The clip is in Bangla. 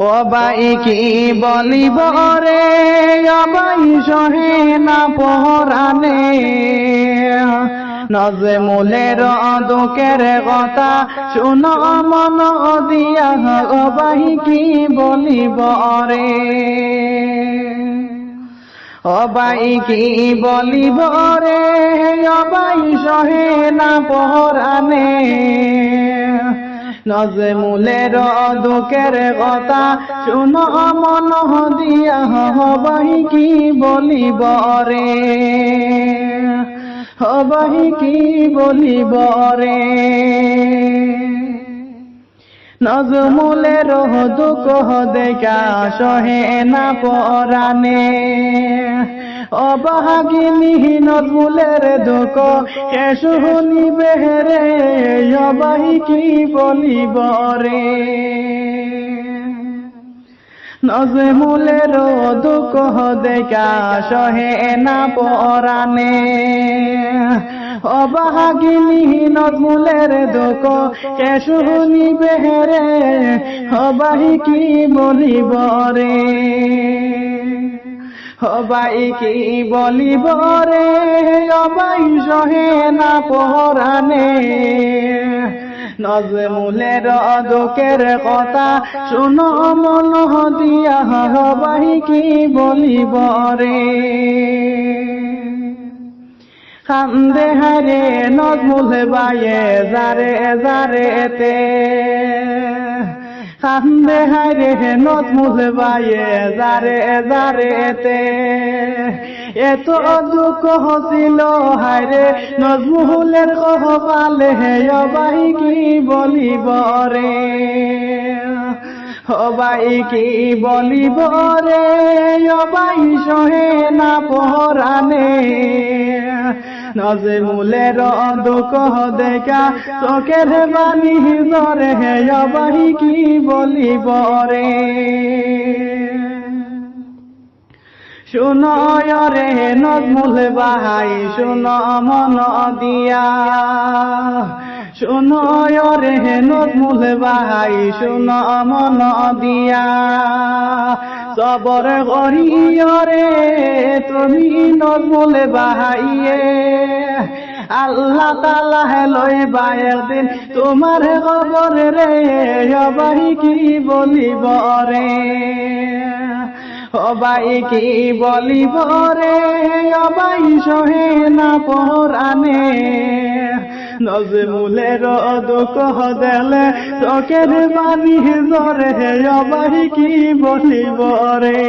ও ভাই কি বলিব রে ভাই সহে না পরানে নজমুলের দুঃখের কথা শুনো মন দিয়া ও ভাই কি বলিব রে ও ভাই কি বলিব রে ও ভাই সহে না পরানে নজমুলের দুঃখের কথা শুনো মন দিয়া ভাই কি বলিব রে ভাই কি বলিব রে নজমুলের দুঃখ দেখা সহে না পরানে অবাগিনী নজমুলের দুঃখ কে শুনিবে রে ভাই কি বলিব রে নজমুলের দুঃখ দেখা সহে না পরানে অবাগিনী নজমুলের দুঃখ কে শুনিবে রে ভাই কি বলিব রে ভাই কি বলিব রে ভাই সহে না পরানে নজমুলের দুঃখের কথা শুনো মন দিয়া ভাই কি বলিব রে কান্দে হারে নজমুল বায়ে যারে যারেতে কান্দে হারে নজমুল বায়ে যারে যারেতে এত দুঃখ হছিল হায়রে নজমুলের কপালে ভাই কি বলিব রে ভাই কি বলিব রে ভাই সহে না পরানে নজমুলের দুঃখ দেখা চোখের বাণী ধরে ভাই কি বলিব রে শুনো রে নজমুল ভাই শুনো মন দিয়া শুনো রে নজমুল ভাই শুনো মন দিয়া সবর করিও রে তুমি নজমুল ভাইয়ে আল্লাহ তাআলা লইবা একদিন তোমার খবর রে ভাই কি বলিব রে ভাই কি বলিব রে ভাই সহে না পরানে নজমুলের দুঃখ দেলে চোখের বাণী ধরে ভাই কি বলিব রে